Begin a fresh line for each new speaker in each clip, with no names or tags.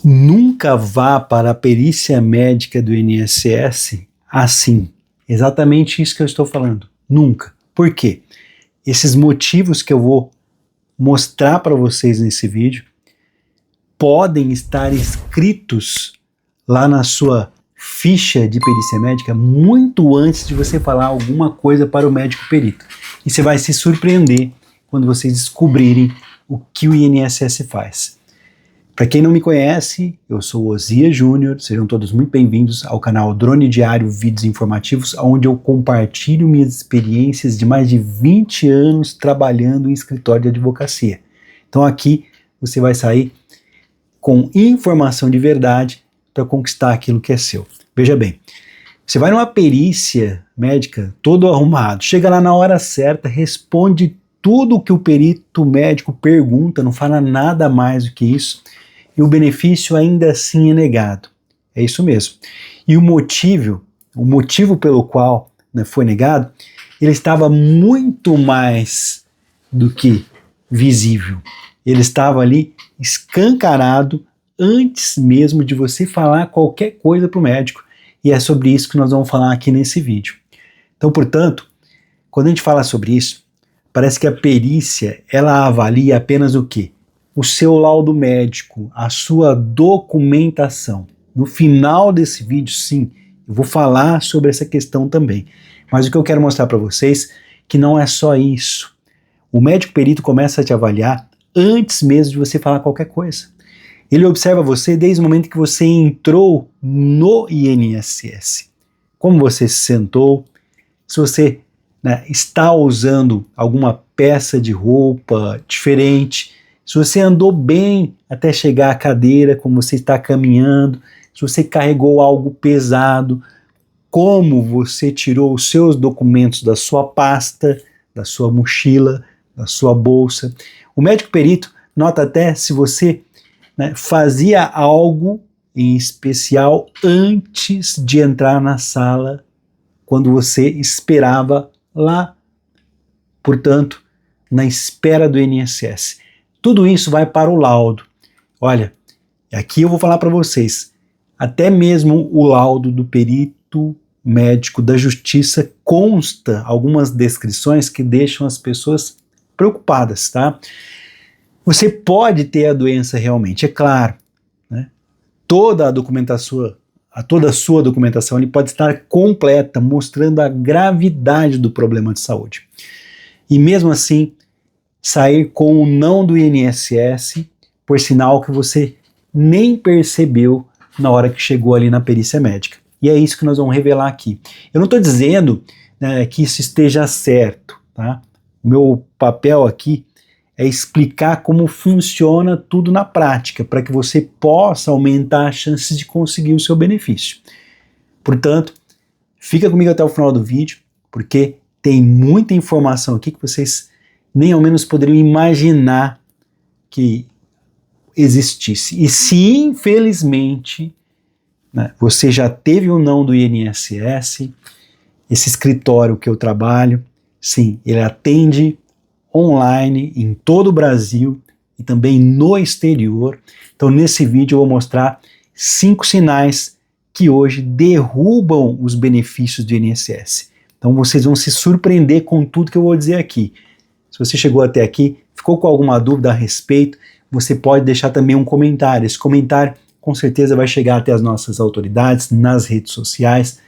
Nunca vá para a perícia médica do INSS assim. Exatamente isso que eu estou falando. Nunca. Por quê? Esses motivos que eu vou mostrar para vocês nesse vídeo podem estar escritos lá na sua ficha de perícia médica muito antes de você falar alguma coisa para o médico perito. E você vai se surpreender quando vocês descobrirem o que o INSS faz. Para quem não me conhece, eu sou Osias Júnior, sejam todos muito bem-vindos ao canal Drone Diário Vídeos Informativos, onde eu compartilho minhas experiências de mais de 20 anos trabalhando em escritório de advocacia. Então aqui você vai sair com informação de verdade para conquistar aquilo que é seu. Veja bem, você vai numa perícia médica todo arrumado, chega lá na hora certa, responde tudo o que o perito médico pergunta, não fala nada mais do que isso, e o benefício ainda assim é negado. É isso mesmo. E o motivo pelo qual foi negado, ele estava muito mais do que visível. Ele estava ali escancarado antes mesmo de você falar qualquer coisa para o médico. E é sobre isso que nós vamos falar aqui nesse vídeo. Então, portanto, quando a gente fala sobre isso, parece que a perícia, ela avalia apenas o quê? O seu laudo médico, a sua documentação. No final desse vídeo, sim, eu vou falar sobre essa questão também. Mas o que eu quero mostrar para vocês é que não é só isso. O médico perito começa a te avaliar antes mesmo de você falar qualquer coisa. Ele observa você desde o momento que você entrou no INSS. Como você se sentou, se você está usando alguma peça de roupa diferente, se você andou bem até chegar à cadeira, como você está caminhando, se você carregou algo pesado, como você tirou os seus documentos da sua pasta, da sua mochila, da sua bolsa. O médico perito nota até se você fazia algo em especial antes de entrar na sala, quando você esperava lá, portanto, na espera do INSS. Tudo isso vai para o laudo. Olha, aqui eu vou falar para vocês, até mesmo o laudo do perito médico da justiça consta algumas descrições que deixam as pessoas preocupadas, tá? Você pode ter a doença realmente, é claro, toda a sua documentação ele pode estar completa, mostrando a gravidade do problema de saúde. E mesmo assim, sair com o não do INSS, por sinal que você nem percebeu na hora que chegou ali na perícia médica. E é isso que nós vamos revelar aqui. Eu não estou dizendo que isso esteja certo, tá? O meu papel aqui é explicar como funciona tudo na prática, para que você possa aumentar as chances de conseguir o seu benefício. Portanto, fica comigo até o final do vídeo, porque tem muita informação aqui que vocês nem ao menos poderiam imaginar que existisse. E se infelizmente você já teve o não do INSS, esse escritório que eu trabalho, sim, ele atende online em todo o Brasil e também no exterior. Então nesse vídeo eu vou mostrar 5 sinais que hoje derrubam os benefícios do INSS. Então vocês vão se surpreender com tudo que eu vou dizer aqui. Se você chegou até aqui, ficou com alguma dúvida a respeito, você pode deixar também um comentário. Esse comentário com certeza vai chegar até as nossas autoridades nas redes sociais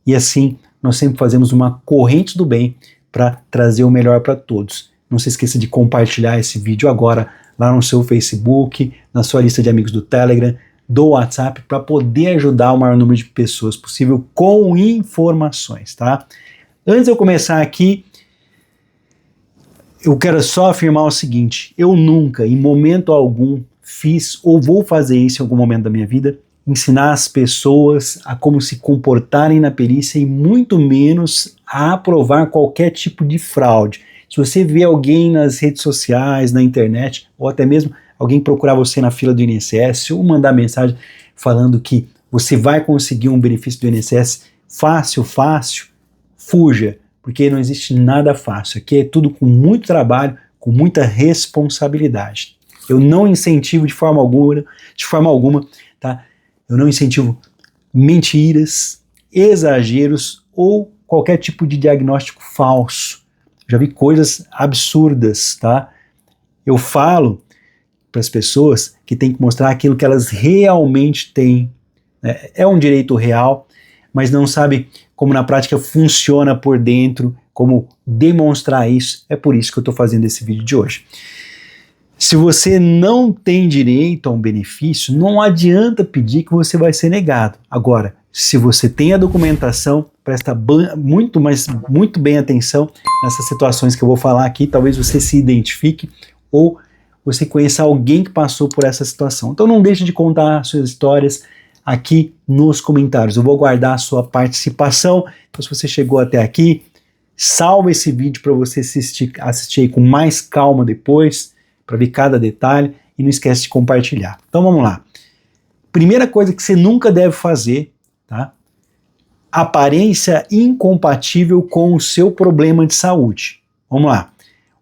e assim nós sempre fazemos uma corrente do bem para trazer o melhor para todos. Não se esqueça de compartilhar esse vídeo agora lá no seu Facebook, na sua lista de amigos do Telegram, do WhatsApp, para poder ajudar o maior número de pessoas possível com informações, tá? Antes de eu começar aqui, eu quero só afirmar o seguinte: eu nunca, em momento algum, fiz ou vou fazer isso em algum momento da minha vida, ensinar as pessoas a como se comportarem na perícia e muito menos a aprovar qualquer tipo de fraude. Se você vê alguém nas redes sociais, na internet, ou até mesmo alguém procurar você na fila do INSS ou mandar mensagem falando que você vai conseguir um benefício do INSS fácil, fuja, porque não existe nada fácil. Aqui é tudo com muito trabalho, com muita responsabilidade. Eu não incentivo de forma alguma, tá? Eu não incentivo mentiras, exageros ou qualquer tipo de diagnóstico falso. Já vi coisas absurdas, tá? Eu falo para as pessoas que tem que mostrar aquilo que elas realmente têm. Né? É um direito real, mas não sabe como na prática funciona por dentro, como demonstrar isso. É por isso que eu estou fazendo esse vídeo de hoje. Se você não tem direito a um benefício, não adianta pedir que você vai ser negado. Agora, se você tem a documentação, presta muito bem atenção nessas situações que eu vou falar aqui, talvez você se identifique ou você conheça alguém que passou por essa situação. Então não deixe de contar suas histórias aqui nos comentários. Eu vou guardar a sua participação. Então se você chegou até aqui, salva esse vídeo para você assistir aí com mais calma depois, para ver cada detalhe, e não esquece de compartilhar. Então vamos lá. Primeira coisa que você nunca deve fazer, tá? Aparência incompatível com o seu problema de saúde. Vamos lá.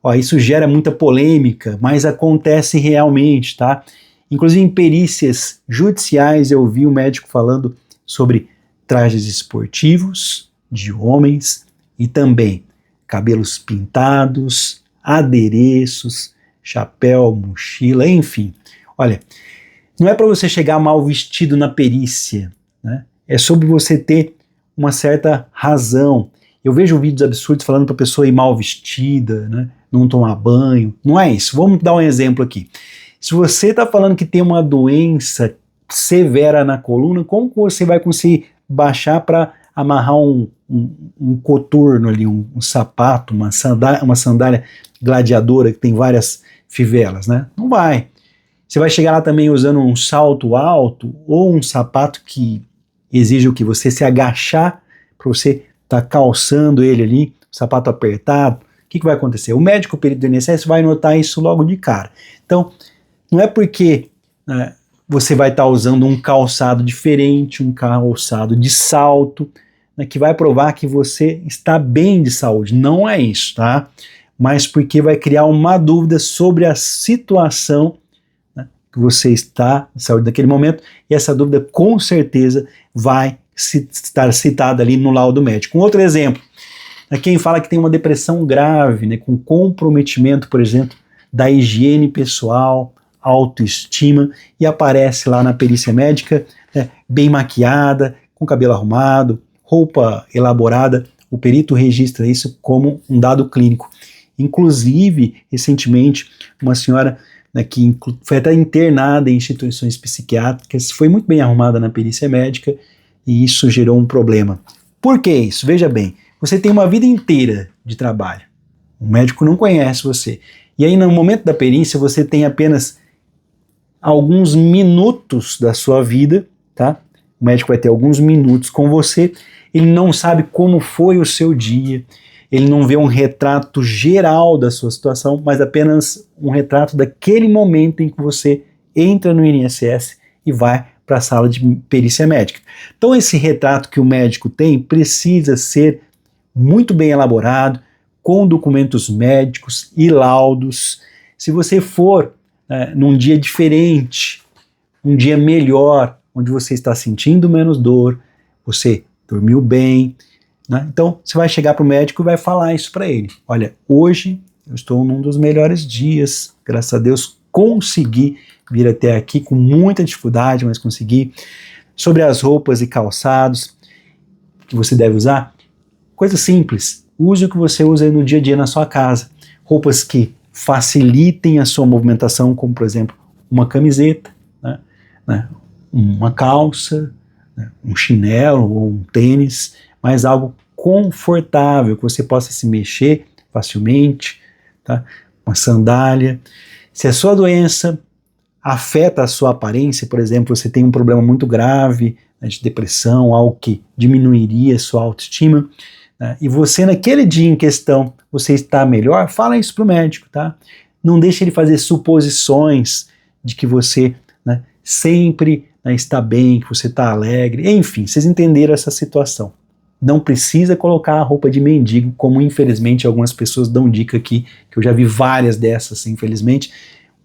Ó, isso gera muita polêmica, mas acontece realmente, tá? Inclusive em perícias judiciais eu vi o médico falando sobre trajes esportivos de homens e também cabelos pintados, adereços, chapéu, mochila, enfim. Olha, não é para você chegar mal vestido na perícia, né? É sobre você ter uma certa razão. Eu vejo vídeos absurdos falando para a pessoa ir mal vestida, né? Não tomar banho. Não é isso. Vamos dar um exemplo aqui. Se você está falando que tem uma doença severa na coluna, como que você vai conseguir baixar para amarrar um coturno ali, um sapato, uma sandália gladiadora que tem várias fivelas, né? Não vai. Você vai chegar lá também usando um salto alto ou um sapato que exige o que? Você se agachar para você estar calçando ele ali, sapato apertado. O que vai acontecer? O médico, o perito do INSS vai notar isso logo de cara. Então, não é porque você vai estar usando um calçado diferente, um calçado de salto, né, que vai provar que você está bem de saúde. Não é isso, tá? Mas porque vai criar uma dúvida sobre a situação, né, que você está de saúde naquele momento, e essa dúvida com certeza vai estar citada ali no laudo médico. Um outro exemplo, quem fala que tem uma depressão grave, né, com comprometimento, por exemplo, da higiene pessoal, autoestima, e aparece lá na perícia médica, né, bem maquiada, com cabelo arrumado, roupa elaborada, o perito registra isso como um dado clínico. Inclusive, recentemente, uma senhora, né, que foi até internada em instituições psiquiátricas, foi muito bem arrumada na perícia médica, e isso gerou um problema. Por que isso? Veja bem, você tem uma vida inteira de trabalho, o médico não conhece você, e aí no momento da perícia você tem apenas alguns minutos da sua vida, tá? O médico vai ter alguns minutos com você, ele não sabe como foi o seu dia, ele não vê um retrato geral da sua situação, mas apenas um retrato daquele momento em que você entra no INSS e vai para a sala de perícia médica. Então esse retrato que o médico tem precisa ser muito bem elaborado, com documentos médicos e laudos. Se você for num dia diferente, um dia melhor, onde você está sentindo menos dor, você dormiu bem, né? Então você vai chegar para o médico e vai falar isso para ele. Olha, hoje eu estou num dos melhores dias, graças a Deus consegui vir até aqui com muita dificuldade, mas consegui. Sobre as roupas e calçados que você deve usar, coisa simples, use o que você usa no dia a dia na sua casa, roupas que facilitem a sua movimentação, como por exemplo uma camiseta, né, uma calça, né, um chinelo ou um tênis, mas algo confortável, que você possa se mexer facilmente, tá? Uma sandália. Se a sua doença afeta a sua aparência, por exemplo, você tem um problema muito grave, né, de depressão, algo que diminuiria a sua autoestima, né, e você naquele dia em questão, você está melhor, fala isso para o médico, tá? Não deixe ele fazer suposições de que você, né, sempre, né, está bem, que você está alegre, enfim, vocês entenderam essa situação. Não precisa colocar a roupa de mendigo, como infelizmente algumas pessoas dão dica aqui, que eu já vi várias dessas, infelizmente.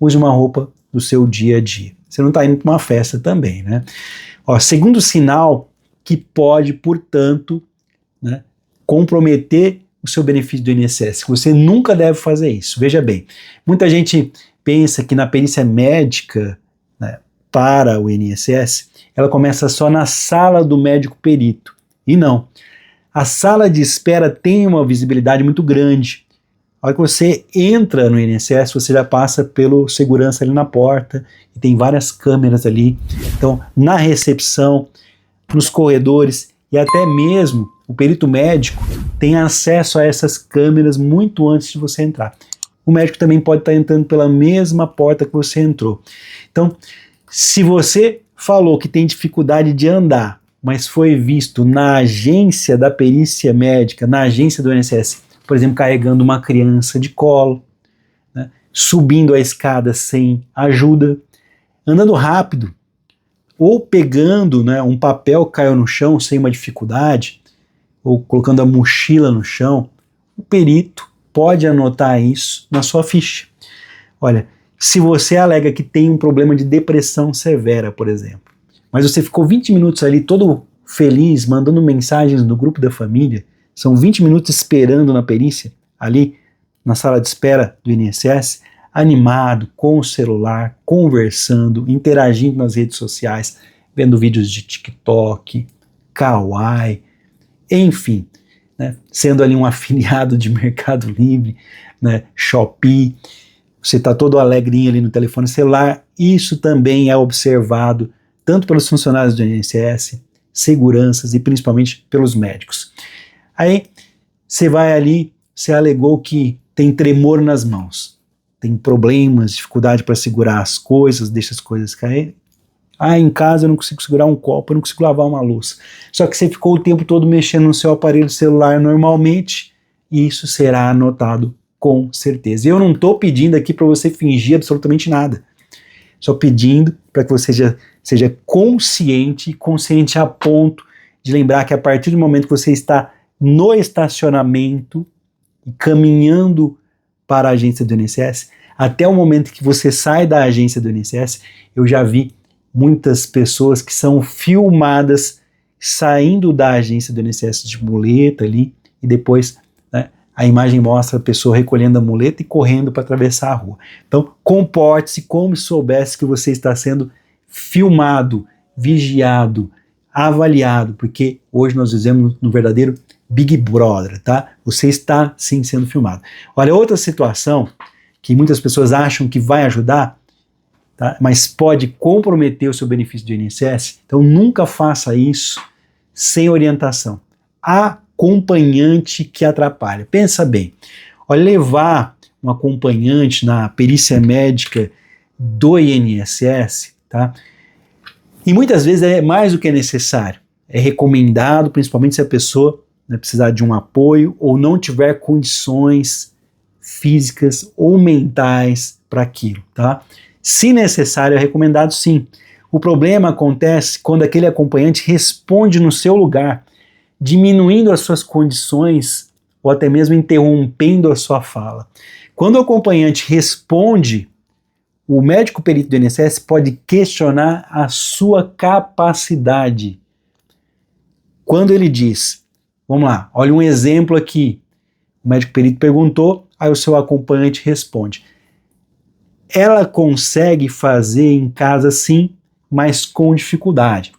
use uma roupa do seu dia a dia. Você não está indo para uma festa também, né? Ó, segundo sinal que pode, portanto, né, comprometer o seu benefício do INSS. Você nunca deve fazer isso. Veja bem, muita gente pensa que na perícia médica, né, para o INSS, ela começa só na sala do médico perito. E não. A sala de espera tem uma visibilidade muito grande. A hora que você entra no INSS, você já passa pelo segurança ali na porta, e tem várias câmeras ali. Então, na recepção, nos corredores, e até mesmo o perito médico tem acesso a essas câmeras muito antes de você entrar. O médico também pode estar entrando pela mesma porta que você entrou. Então, se você falou que tem dificuldade de andar, mas foi visto na agência da perícia médica, na agência do INSS, por exemplo, carregando uma criança de colo, né, subindo a escada sem ajuda, andando rápido, ou pegando, né, um papel que caiu no chão sem uma dificuldade, ou colocando a mochila no chão, o perito pode anotar isso na sua ficha. Olha, se você alega que tem um problema de depressão severa, por exemplo, mas você ficou 20 minutos ali todo feliz, mandando mensagens no grupo da família, são 20 minutos esperando na perícia, ali na sala de espera do INSS, animado, com o celular, conversando, interagindo nas redes sociais, vendo vídeos de TikTok, Kawaii, enfim, né, sendo ali um afiliado de Mercado Livre, né, Shopee, você está todo alegrinho ali no telefone celular, isso também é observado tanto pelos funcionários do INSS, seguranças e principalmente pelos médicos. Aí você vai ali, você alegou que tem tremor nas mãos, tem problemas, dificuldade para segurar as coisas, deixa as coisas cair. Ah, em casa eu não consigo segurar um copo, eu não consigo lavar uma louça. Só que você ficou o tempo todo mexendo no seu aparelho celular normalmente, e isso será anotado com certeza. E eu não estou pedindo aqui para você fingir absolutamente nada. Só pedindo para que você seja consciente a ponto de lembrar que a partir do momento que você está no estacionamento e caminhando para a agência do INSS, até o momento que você sai da agência do INSS, eu já vi muitas pessoas que são filmadas saindo da agência do INSS de muleta ali, e depois, né, a imagem mostra a pessoa recolhendo a muleta e correndo para atravessar a rua. Então, comporte-se como se soubesse que você está sendo filmado, vigiado, avaliado, porque hoje nós vivemos no verdadeiro Big Brother, tá? Você está sim sendo filmado. Olha, outra situação que muitas pessoas acham que vai ajudar, tá, mas pode comprometer o seu benefício do INSS, então nunca faça isso sem orientação. Acompanhante que atrapalha. Pensa bem, olha, levar um acompanhante na perícia médica do INSS, tá? E muitas vezes é mais do que é necessário. É recomendado, principalmente se a pessoa, né, precisar de um apoio ou não tiver condições físicas ou mentais para aquilo, tá? Se necessário, é recomendado sim. O problema acontece quando aquele acompanhante responde no seu lugar, diminuindo as suas condições ou até mesmo interrompendo a sua fala. Quando o acompanhante responde, o médico perito do INSS pode questionar a sua capacidade. Quando ele diz, vamos lá, olha um exemplo aqui, o médico perito perguntou, aí o seu acompanhante responde, ela consegue fazer em casa sim, mas com dificuldade.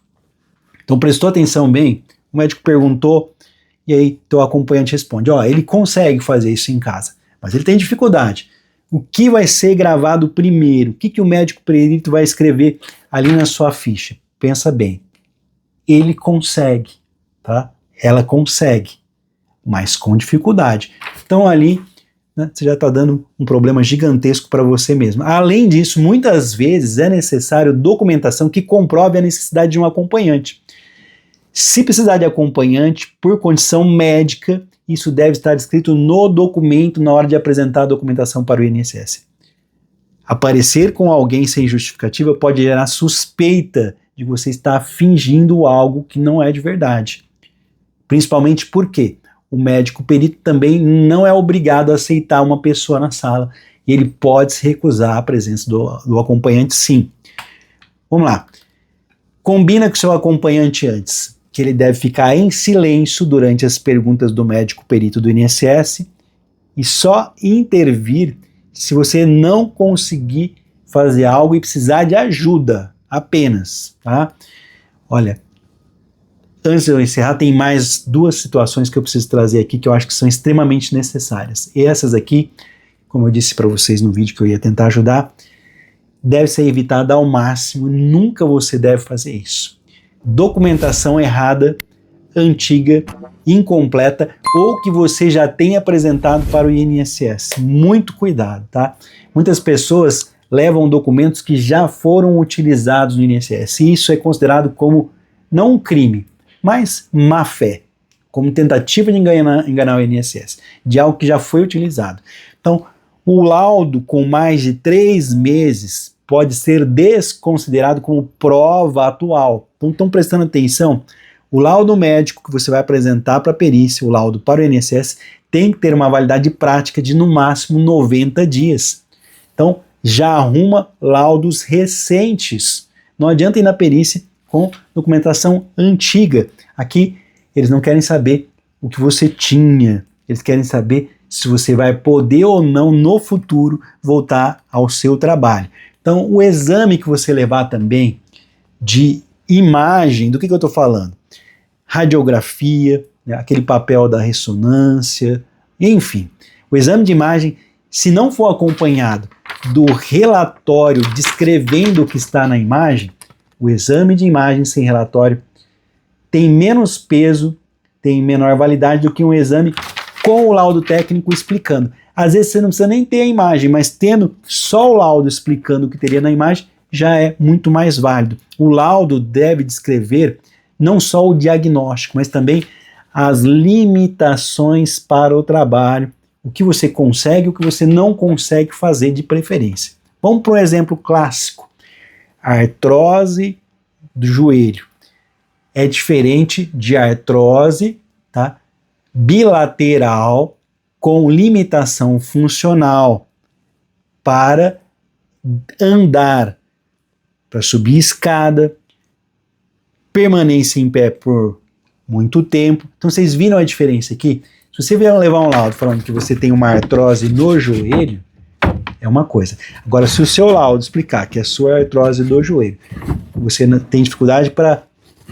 Então prestou atenção bem, o médico perguntou, e aí teu acompanhante responde, ó, ele consegue fazer isso em casa, mas ele tem dificuldade. O que vai ser gravado primeiro? O que o médico perito vai escrever ali na sua ficha? Pensa bem. Ele consegue, tá? Ela consegue, mas com dificuldade. Então ali, né, você já está dando um problema gigantesco para você mesmo. Além disso, muitas vezes é necessário documentação que comprove a necessidade de um acompanhante. Se precisar de acompanhante por condição médica, isso deve estar escrito no documento na hora de apresentar a documentação para o INSS. Aparecer com alguém sem justificativa pode gerar suspeita de que você está fingindo algo que não é de verdade. Principalmente porque o médico perito também não é obrigado a aceitar uma pessoa na sala, e ele pode se recusar à presença do acompanhante, sim. Vamos lá. Combina com o seu acompanhante antes que ele deve ficar em silêncio durante as perguntas do médico perito do INSS e só intervir se você não conseguir fazer algo e precisar de ajuda, apenas, tá? Olha, antes de eu encerrar, tem mais duas situações que eu preciso trazer aqui que eu acho que são extremamente necessárias. E essas aqui, como eu disse para vocês no vídeo que eu ia tentar ajudar, deve ser evitada ao máximo, nunca você deve fazer isso. Documentação errada, antiga, incompleta ou que você já tenha apresentado para o INSS. Muito cuidado, tá? Muitas pessoas levam documentos que já foram utilizados no INSS e isso é considerado como, não um crime, mas má fé, como tentativa de enganar o INSS, de algo que já foi utilizado. Então, o laudo com mais de 3 meses pode ser desconsiderado como prova atual. Então, estão prestando atenção? O laudo médico que você vai apresentar para a perícia, o laudo para o INSS, tem que ter uma validade prática de no máximo 90 dias. Então, já arruma laudos recentes. Não adianta ir na perícia com documentação antiga. Aqui, eles não querem saber o que você tinha, eles querem saber se você vai poder ou não no futuro voltar ao seu trabalho. Então, o exame que você levar também de imagem, do que eu estou falando? Radiografia, né, aquele papel da ressonância, enfim. O exame de imagem, se não for acompanhado do relatório descrevendo o que está na imagem, o exame de imagem sem relatório tem menos peso, tem menor validade do que um exame com o laudo técnico explicando. Às vezes você não precisa nem ter a imagem, mas tendo só o laudo explicando o que teria na imagem, já é muito mais válido. O laudo deve descrever não só o diagnóstico, mas também as limitações para o trabalho, o que você consegue e o que você não consegue fazer de preferência. Vamos para um exemplo clássico. Artrose do joelho. É diferente de artrose, tá, bilateral com limitação funcional para andar, para subir escada, permanência em pé por muito tempo. Então vocês viram a diferença aqui? Se você vier levar um laudo falando que você tem uma artrose no joelho, é uma coisa. Agora, se o seu laudo explicar que é a sua artrose do joelho, você tem dificuldade para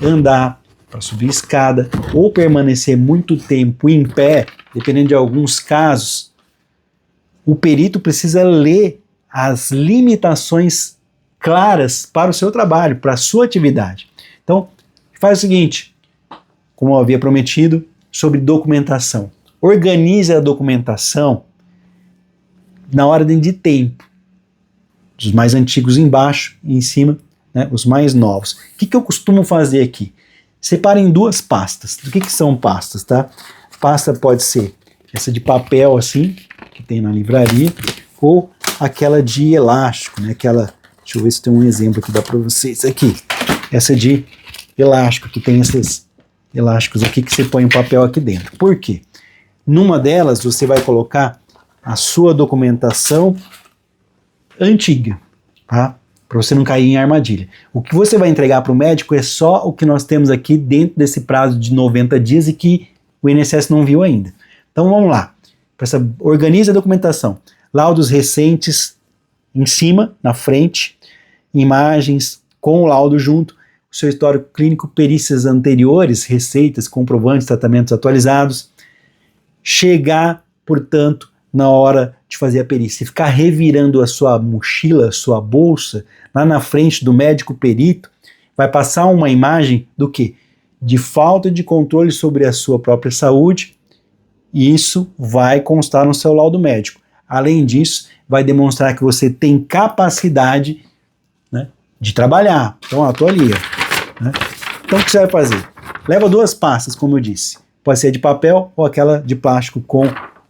andar, para subir escada ou permanecer muito tempo em pé, dependendo de alguns casos, o perito precisa ler as limitações claras para o seu trabalho, para a sua atividade. Então, faz o seguinte, como eu havia prometido, sobre documentação. Organize a documentação na ordem de tempo. Dos mais antigos embaixo e em cima, né, os mais novos. O que eu costumo fazer aqui? Separa em duas pastas. Do que são pastas, tá? Pasta pode ser essa de papel assim, que tem na livraria, ou aquela de elástico, né? Aquela, deixa eu ver se tem um exemplo que dá para vocês aqui. Essa de elástico, que tem esses elásticos aqui que você põe o papel aqui dentro. Por quê? Numa delas você vai colocar a sua documentação antiga, tá? Para você não cair em armadilha. O que você vai entregar para o médico é só o que nós temos aqui dentro desse prazo de 90 dias e que o INSS não viu ainda. Então vamos lá. Organize a documentação. Laudos recentes em cima, na frente, imagens com o laudo junto, o seu histórico clínico, perícias anteriores, receitas, comprovantes, tratamentos atualizados. Chegar, portanto, na hora de fazer a perícia, ficar revirando a sua mochila, a sua bolsa, lá na frente do médico perito, vai passar uma imagem do quê? De falta de controle sobre a sua própria saúde, e isso vai constar no seu laudo médico. Além disso, vai demonstrar que você tem capacidade, né, de trabalhar. Então, estou ali. Né? Então, o que você vai fazer? Leva duas pastas, como eu disse. Pode ser de papel ou aquela de plástico com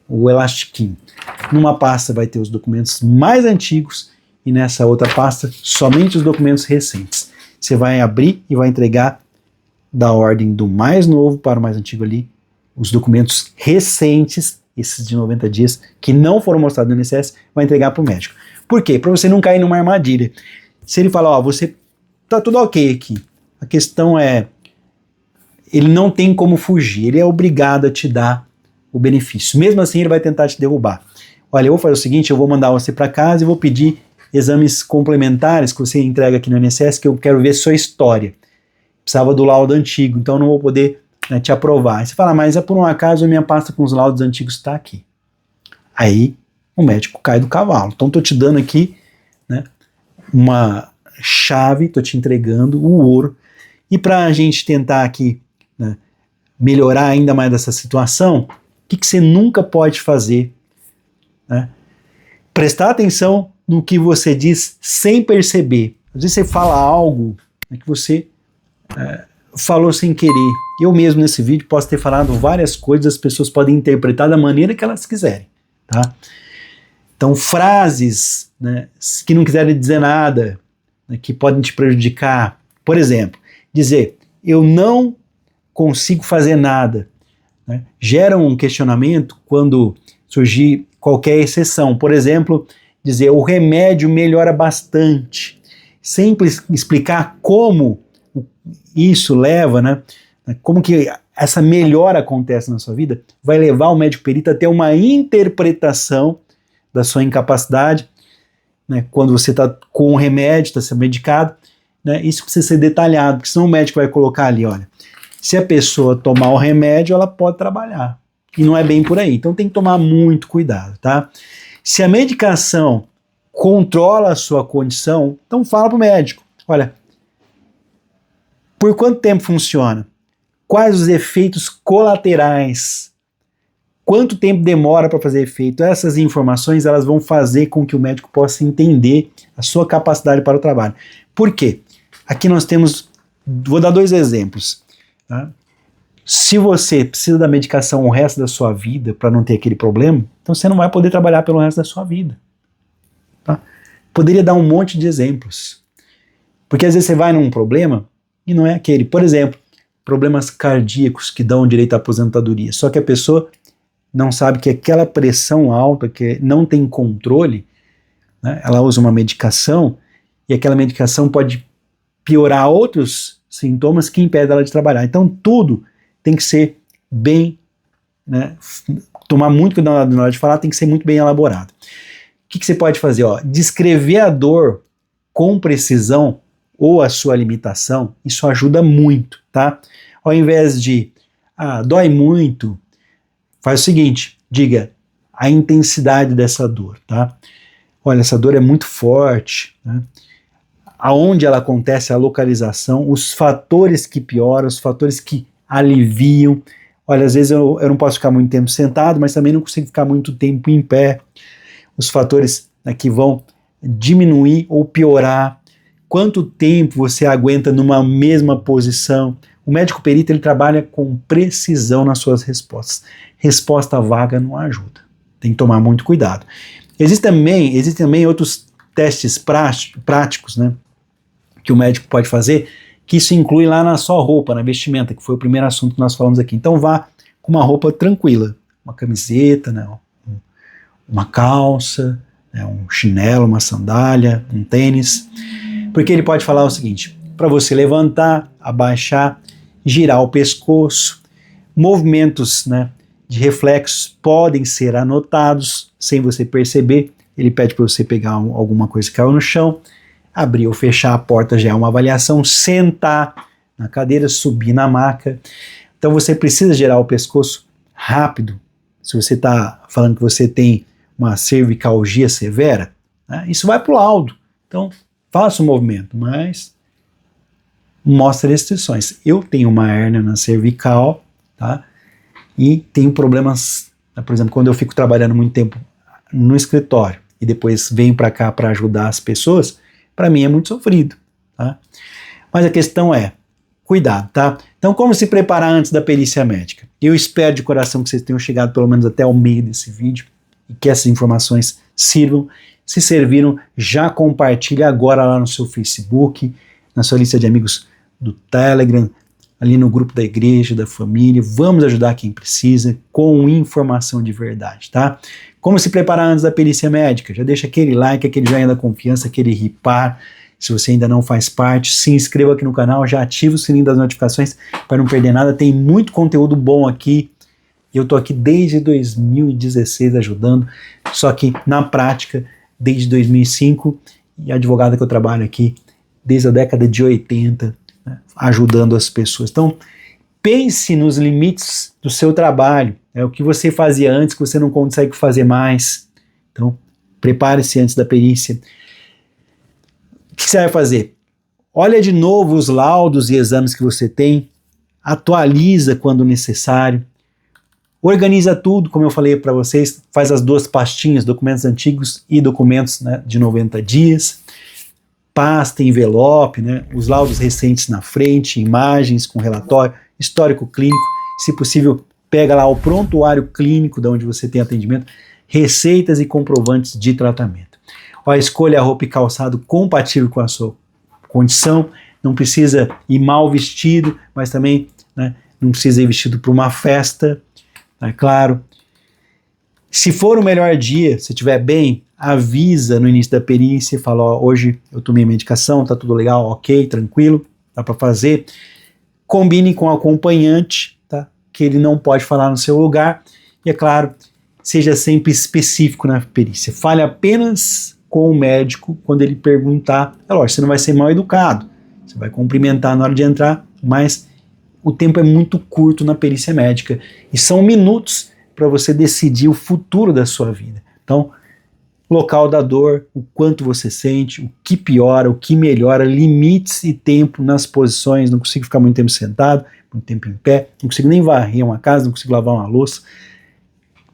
o elastiquinho. Numa pasta vai ter os documentos mais antigos e nessa outra pasta somente os documentos recentes. Você vai abrir e vai entregar da ordem do mais novo para o mais antigo ali os documentos recentes, esses de 90 dias, que não foram mostrados no INSS, vai entregar para o médico. Por quê? Para você não cair numa armadilha. Se ele falar, ó, você tá tudo ok aqui, a questão é, ele não tem como fugir, ele é obrigado a te dar o benefício. Mesmo assim, ele vai tentar te derrubar. Olha, eu vou fazer o seguinte, eu vou mandar você para casa e vou pedir exames complementares que você entrega aqui no INSS, que eu quero ver sua história. Precisava do laudo antigo, então não vou poder, né, te aprovar. Aí você fala, mas é por um acaso a minha pasta com os laudos antigos está aqui. Aí o médico cai do cavalo. Então estou te dando aqui, né, uma chave, estou te entregando o ouro. E para a gente tentar aqui, né, melhorar ainda mais dessa situação, o que você nunca pode fazer? Né? Prestar atenção no que você diz sem perceber. Às vezes você fala algo, né, que você falou sem querer. Eu mesmo nesse vídeo posso ter falado várias coisas, as pessoas podem interpretar da maneira que elas quiserem. Tá? Então frases, né, que não quiserem dizer nada, né, que podem te prejudicar. Por exemplo, dizer, eu não consigo fazer nada, né, gera um questionamento quando surgir qualquer exceção. Por exemplo, dizer, o remédio melhora bastante, sem explicar como isso leva, né, como que essa melhora acontece na sua vida, vai levar o médico perito a ter uma interpretação da sua incapacidade, né, quando você está com o remédio, está sendo medicado, né, isso precisa ser detalhado, porque senão o médico vai colocar ali, olha, se a pessoa tomar o remédio, ela pode trabalhar, e não é bem por aí, então tem que tomar muito cuidado, tá? Se a medicação controla a sua condição, então fala para o médico, olha, por quanto tempo funciona? Quais os efeitos colaterais? Quanto tempo demora para fazer efeito? Essas informações elas vão fazer com que o médico possa entender a sua capacidade para o trabalho. Por quê? Aqui nós temos, vou dar 2 exemplos. Tá? Se você precisa da medicação o resto da sua vida para não ter aquele problema, então você não vai poder trabalhar pelo resto da sua vida. Tá? Poderia dar um monte de exemplos. Porque às vezes você vai num problema e não é aquele. Por exemplo, problemas cardíacos que dão direito à aposentadoria. Só que a pessoa não sabe que aquela pressão alta, que não tem controle, né, ela usa uma medicação e aquela medicação pode piorar outros sintomas que impedem ela de trabalhar. Então tudo tem que ser bem, né, tomar muito cuidado na hora de falar, tem que ser muito bem elaborado. O que você pode fazer? Ó, descrever a dor com precisão ou a sua limitação, isso ajuda muito, tá? Ao invés de, dói muito, faz o seguinte, diga a intensidade dessa dor, tá? Olha, essa dor é muito forte, né? Aonde ela acontece, a localização, os fatores que pioram, os fatores que aliviam. Olha, às vezes eu não posso ficar muito tempo sentado, mas também não consigo ficar muito tempo em pé. Os fatores, né, que vão diminuir ou piorar. Quanto tempo você aguenta numa mesma posição? O médico perito ele trabalha com precisão nas suas respostas. Resposta vaga não ajuda. Tem que tomar muito cuidado. Existem também outros testes práticos, né, que o médico pode fazer, que isso inclui lá na sua roupa, na vestimenta, que foi o primeiro assunto que nós falamos aqui. Então vá com uma roupa tranquila, uma camiseta, né, uma calça, né, um chinelo, uma sandália, um tênis, porque ele pode falar o seguinte, para você levantar, abaixar, girar o pescoço, movimentos, né, de reflexos podem ser anotados sem você perceber. Ele pede para você pegar alguma coisa que caiu no chão, abrir ou fechar a porta já é uma avaliação, sentar na cadeira, subir na maca. Então você precisa girar o pescoço rápido. Se você está falando que você tem uma cervicalgia severa, né, isso vai para o laudo. Então faça o movimento, mas mostra restrições. Eu tenho uma hérnia na cervical, tá? E tenho problemas, né, por exemplo, quando eu fico trabalhando muito tempo no escritório e depois venho para cá para ajudar as pessoas, para mim é muito sofrido, tá? Mas a questão é, cuidado, tá? Então, como se preparar antes da perícia médica? Eu espero de coração que vocês tenham chegado pelo menos até o meio desse vídeo e que essas informações sirvam. Se serviram, já compartilhe agora lá no seu Facebook, na sua lista de amigos do Telegram, ali no grupo da igreja, da família. Vamos ajudar quem precisa com informação de verdade, tá? Como se preparar antes da perícia médica? Já deixa aquele like, aquele joinha da confiança, aquele ripar. Se você ainda não faz parte, se inscreva aqui no canal, já ativa o sininho das notificações para não perder nada. Tem muito conteúdo bom aqui. Eu tô aqui desde 2016 ajudando, só que na prática, desde 2005, e a advogada que eu trabalho aqui desde a década de 80, né, ajudando as pessoas. Então, pense nos limites do seu trabalho, o que você fazia antes que você não consegue fazer mais. Então, prepare-se antes da perícia. O que você vai fazer? Olha de novo os laudos e exames que você tem, atualiza quando necessário, organiza tudo, como eu falei para vocês, faz as 2 pastinhas, documentos antigos e documentos, né, de 90 dias, pasta, envelope, né, os laudos recentes na frente, imagens com relatório, histórico clínico, se possível, pega lá o prontuário clínico de onde você tem atendimento, receitas e comprovantes de tratamento. Ó, escolha a roupa e calçado compatível com a sua condição, não precisa ir mal vestido, mas também, né, não precisa ir vestido para uma festa, é claro. Se for o melhor dia, se estiver bem, avisa no início da perícia, fala, ó, hoje eu tomei medicação, tá tudo legal, ok, tranquilo, dá para fazer. Combine com o acompanhante, tá? Que ele não pode falar no seu lugar. E é claro, seja sempre específico na perícia. Fale apenas com o médico quando ele perguntar. É lógico, você não vai ser mal educado, você vai cumprimentar na hora de entrar, mas o tempo é muito curto na perícia médica e são minutos para você decidir o futuro da sua vida. Então, local da dor, o quanto você sente, o que piora, o que melhora, limites e tempo nas posições. Não consigo ficar muito tempo sentado, muito tempo em pé, não consigo nem varrer uma casa, não consigo lavar uma louça.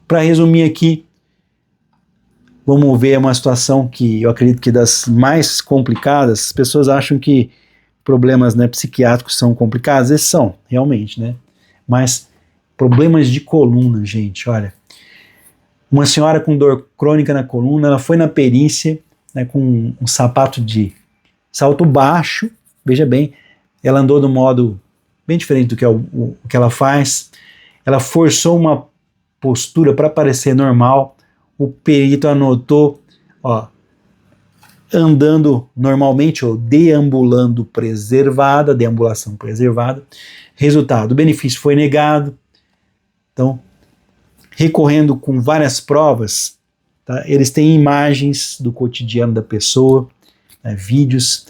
Para resumir aqui, vamos ver uma situação que eu acredito que das mais complicadas. As pessoas acham que problemas, né, psiquiátricos são complicados, esses são, realmente, né? Mas problemas de coluna, gente, olha. Uma senhora com dor crônica na coluna, ela foi na perícia, né, com um sapato de salto baixo, veja bem, ela andou de um modo bem diferente do que o que ela faz, ela forçou uma postura para parecer normal, o perito anotou, ó, andando normalmente ou deambulando preservada, deambulação preservada. Resultado, o benefício foi negado. Então, recorrendo com várias provas, tá, eles têm imagens do cotidiano da pessoa, né, vídeos,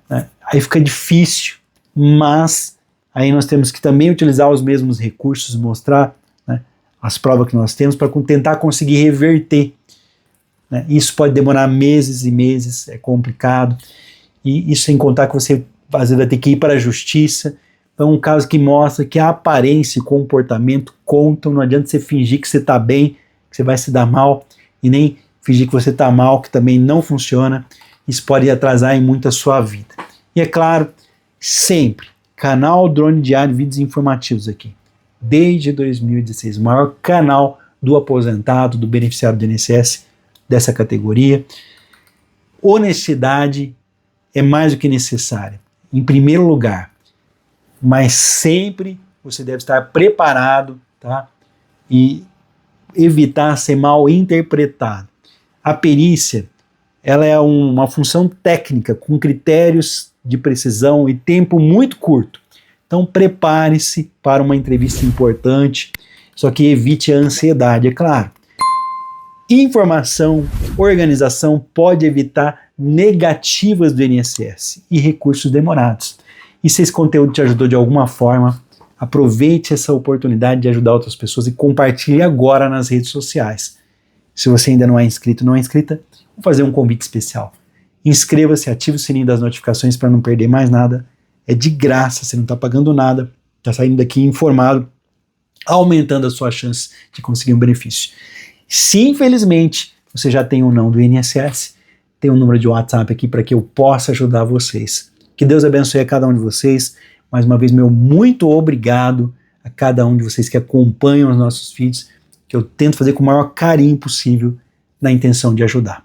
né, aí fica difícil, mas aí nós temos que também utilizar os mesmos recursos, mostrar, né, as provas que nós temos para tentar conseguir reverter. Isso pode demorar meses e meses, é complicado, e isso sem contar que você às vezes vai ter que ir para a justiça. Então, um caso que mostra que a aparência e o comportamento contam, não adianta você fingir que você está bem, que você vai se dar mal, e nem fingir que você está mal, que também não funciona. Isso pode atrasar em muito a sua vida. E é claro, sempre, canal Drone Diário, vídeos informativos aqui, desde 2016, o maior canal do aposentado, do beneficiário do INSS, dessa categoria. Honestidade é mais do que necessária, em primeiro lugar, mas sempre você deve estar preparado, tá? E evitar ser mal interpretado. A perícia, ela é uma função técnica com critérios de precisão e tempo muito curto. Então prepare-se para uma entrevista importante, só que evite a ansiedade, é claro. Informação, organização pode evitar negativas do INSS e recursos demorados. E se esse conteúdo te ajudou de alguma forma, aproveite essa oportunidade de ajudar outras pessoas e compartilhe agora nas redes sociais. Se você ainda não é inscrito, não é inscrita, vou fazer um convite especial. Inscreva-se, ative o sininho das notificações para não perder mais nada. É de graça, você não está pagando nada, está saindo daqui informado, aumentando a sua chance de conseguir um benefício. Se infelizmente você já tem um não do INSS, tem um número de WhatsApp aqui para que eu possa ajudar vocês. Que Deus abençoe a cada um de vocês. Mais uma vez, meu muito obrigado a cada um de vocês que acompanham os nossos vídeos, que eu tento fazer com o maior carinho possível na intenção de ajudar.